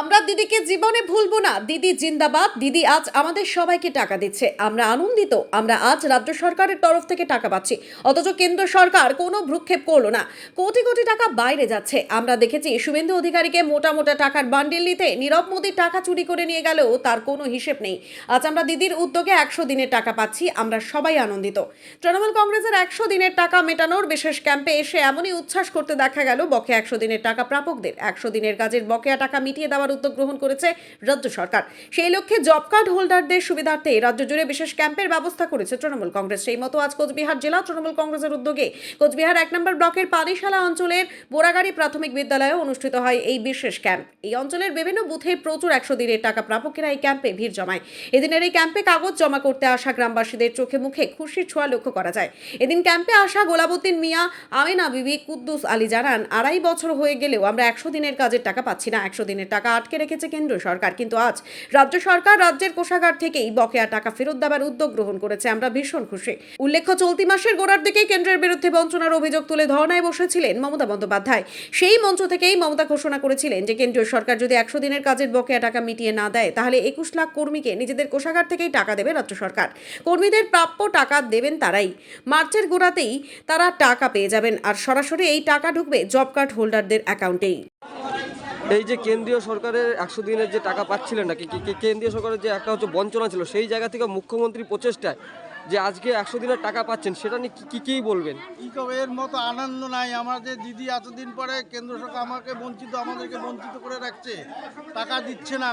আমরা দিদিকে জীবনে ভুলবো না। দিদি জিন্দাবাদ। দিদি আজ আমাদের সবাইকে টাকা দিচ্ছে, আমরা আনন্দিত। আমরা আজ রাজ্য সরকারের তরফ থেকে টাকা পাচ্ছি, অথচ কেন্দ্র সরকার কোনো ভ্রুক্ষেপ করলো না। কোটি কোটি টাকা বাইরে যাচ্ছে। আমরা দেখেছি শুভেন্দু অধিকারীকে মোটা মোটা টাকার বান্ডিল নিতে নীরব মোদীর টাকা চুরি করে নিয়ে গেলেও তার কোনো হিসেব নেই। আজ আমরা দিদির উদ্যোগে 100 দিনের টাকা পাচ্ছি, আমরা সবাই আনন্দিত। তৃণমূল কংগ্রেসের 100 দিনের টাকা মেটানোর বিশেষ ক্যাম্পে এসে এমনই উচ্ছ্বাস করতে দেখা গেল বকেয়া 100 দিনের টাকা প্রাপকদের। 100 দিনের কাজের বকেয়া টাকা মিটিয়ে দেওয়ার উদ্যোগ গ্রহণ করেছে রাজ্য সরকার। সেই লক্ষ্যে জব কার্ড হোল্ডারদের সুবিধার্থে রাজ্য জুড়ে বিশেষ ক্যাম্পের ব্যবস্থা করেছে তৃণমূল কংগ্রেস। সেই মতো আজ কোচবিহার জেলা তৃণমূল কংগ্রেসের উদ্যোগে কোচবিহার 1 নম্বর ব্লকের পানিশালা অঞ্চলের বোরাগাড়ি প্রাথমিক বিদ্যালয়ে অনুষ্ঠিত হয় এই বিশেষ ক্যাম্প। এই অঞ্চলের বিভিন্ন বুথে প্রচুর 100 দিনের টাকা প্রাপকেরা এই ক্যাম্পে ভিড় জমায়। এদিনের এই ক্যাম্পে কাগজ জমা করতে আসা গ্রামবাসীদের চোখে মুখে খুশির ছোঁয়া লক্ষ্য করা যায়। এদিন ক্যাম্পে আসা গোলাবুদ্দিন মিয়া, আমিনা বিবি, কুদ্দুস আলী জানান, 2.5 বছর হয়ে গেলেও আমরা 100 দিনের কাজের টাকা পাচ্ছি না। 100 দিনের টাকা আটকে রেখেছে কেন্দ্র সরকার, কিন্তু আজ রাজ্য সরকার রাজ্যের কোষাগার থেকেই বকেয়া টাকা ফেরত দেওয়ার উদ্যোগ গ্রহণ করেছে। আমরা ভীষণ খুশি। উল্লেখ্য, চলতি মাসের গোড়ার দিকেই কেন্দ্রের বিরুদ্ধে বঞ্চনার অভিযোগ তুলে ধর্নায় বসেছিলেন মমতা বন্দ্যোপাধ্যায়। সেই মঞ্চ থেকেই মমতা ঘোষণা করেছিলেন যে কেন্দ্রীয় সরকার যদি 100 দিনের কাজের বকেয়া টাকা মিটিয়ে না দেয় তাহলে 21 লাখ কর্মীকে নিজেদের কোষাগার থেকেই টাকা দেবে রাজ্য সরকার। কর্মীদের প্রাপ্য টাকা দেবেন তারাই। মার্চের গোড়াতেই তারা টাকা পেয়ে যাবেন, আর সরাসরি এই টাকা ঢুকবে জব কার্ড হোল্ডারদের অ্যাকাউন্টেই। এই যে কেন্দ্রীয় সরকারের 100 দিনের যে টাকা পাচ্ছিলেন না, কেন্দ্রীয় সরকারের যে একটা হচ্ছে বঞ্চনা ছিল, সেই জায়গা থেকে মুখ্যমন্ত্রী প্রচেষ্টায় যে আজকে 100 দিনের টাকা পাচ্ছেন, সেটা নিয়ে কি বলবেন? এর মতো আনন্দ নাই। আমাদের দিদি এতদিন পরে কেন্দ্র সরকার আমাদেরকে বঞ্চিত করে রাখছে, টাকা দিচ্ছে না,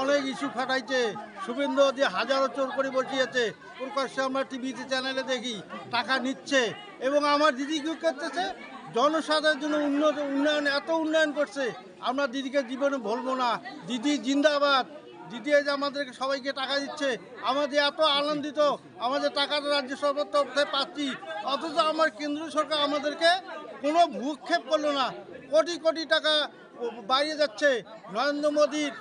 অনেক ইস্যু ফাটাইছে। শুভেন্দু যে হাজারো চোর করে বসিয়েছে, প্রকাশ্যে আমরা টিভিতে চ্যানেলে দেখি টাকা নিচ্ছে। এবং আমার দিদি কি করতেছে, জনসাধারণের জন্য উন্নয়ন এত উন্নয়ন করছে, আমরা দিদিকে জীবনে ভুলবো না। দিদি জিন্দাবাদ। দিদি যে আমাদেরকে সবাইকে টাকা দিচ্ছে, আমাদের এত আনন্দিত। আমাদের টাকাটা রাজ্য সরকার তরফ থেকে পাচ্ছি, অথচ আমার কেন্দ্র সরকার আমাদেরকে কোনো ভূক্ষেপ করলো না। কোটি কোটি টাকা বাইরে যাচ্ছে। নরেন্দ্র মোদীর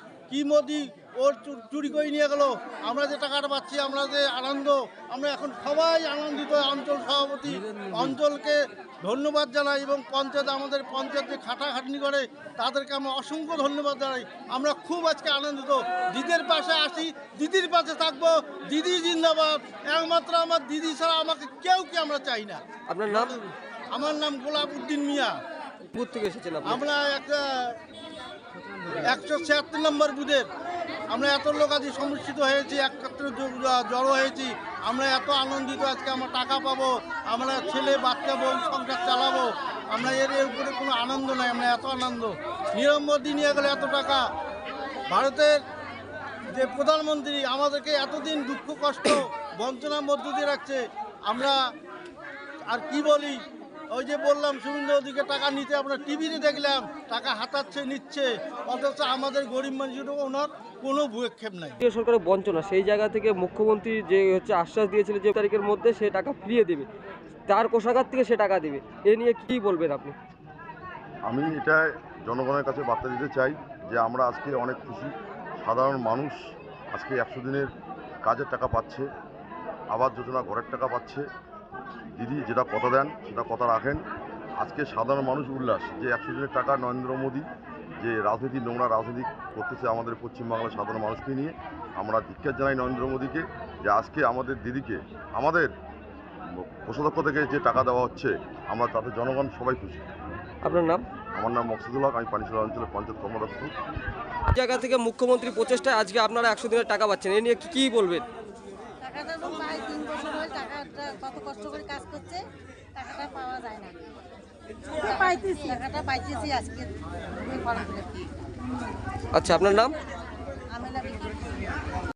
মোদি ওর চুরি করে নিয়ে গেল। আমরা যে টাকাটা পাচ্ছি, আমরা যে আনন্দ, আমরা এখন সবাই আনন্দিত। অঞ্চল সভাপতি অঞ্চলকে ধন্যবাদ জানাই, এবং আমাদের পঞ্চায়েত যে খাটাখাটনি করে তাদেরকে আমরা অসংখ্য ধন্যবাদ জানাই। আমরা খুব আজকে আনন্দিত। দিদির পাশে আসি, দিদির পাশে থাকবো। দিদি জিন্দাবাদ। একমাত্র আমার দিদি ছাড়া আমাকে কেউ কি আমরা চাই না। আপনার নাম? আমার নাম গোলাবুদ্দিন মিয়া। বুথ থেকে এসেছেন আপনি? আমরা একটা 176 নম্বর বুথের আমরা এত লোক আজ সমর্থিত হয়েছি, একত্রে জড়ো হয়েছি। আমরা এত আনন্দিত, আজকে আমরা টাকা পাবো, আমরা ছেলে বাচ্চা বউ সংসার চালাবো। আমরা এর উপরে কোনো আনন্দ নাই, আমরা এত আনন্দ। নীরব মোদী নিয়ে গেলে এত টাকা। ভারতের যে প্রধানমন্ত্রী আমাদেরকে এতদিন দুঃখ কষ্ট বঞ্চনার মধ্য দিয়ে রাখছে, আমরা আর কি বলি। ওই যে বললাম, শুভেন্দু ওদিকে টাকা নিতে আমরা টিভিতে দেখলাম, টাকা হাতাচ্ছে, নিচ্ছে, অথচ আমাদের গরিব মানুষের ওনার কোনো ভূক্ষেপ নাই। কেন্দ্রীয় সরকারের বঞ্চনা, সেই জায়গা থেকে মুখ্যমন্ত্রী যে হচ্ছে আশ্বাস দিয়েছিল যে তারিখের মধ্যে সে টাকা ফিরিয়ে দেবে, তার কোষাগার থেকে সে টাকা দেবে, এ নিয়ে কি বলবেন আপনি? আমি এটা জনগণের কাছে বার্তা দিতে চাই যে আমরা আজকে অনেক খুশি। সাধারণ মানুষ আজকে 100 দিনের কাজের টাকা পাচ্ছে, আবাস যোজনা ঘরের টাকা পাচ্ছে। দিদি যেটা কথা দেন সেটা কথা রাখেন। আজকে সাধারণ মানুষ উল্লাস যে 100 দিনের টাকা নরেন্দ্র মোদী যে রাজনীতি, নোংরা রাজনীতি করতেছে আমাদের পশ্চিমবাংলার সাধারণ মানুষকে নিয়ে, আমরা ধিক্কার জানাই নরেন্দ্র মোদীকে যে আজকে আমাদের দিদিকে আমাদের কোষাধ্যক্ষ থেকে যে টাকা দেওয়া হচ্ছে, আমরা তাতে জনগণ সবাই খুশি। আপনার নাম? আমার নাম মকসুদুল হক, আমি পানিশালা অঞ্চলের পঞ্চায়েত কর্মদক্ষ। জায়গা থেকে মুখ্যমন্ত্রী প্রচেষ্টায় আজকে আপনারা 100 দিনের টাকা পাচ্ছেন, এ নিয়ে কি বলবেন? টাকাটা তো প্রায় 3 বছর হয়ে টাকাটা কত কষ্ট করে কাজ করছে, টাকাটা পাওয়া যায় না। টাকাটা পাইতেছি আজকে। আচ্ছা, আপনার নাম? আমিনা বিবি।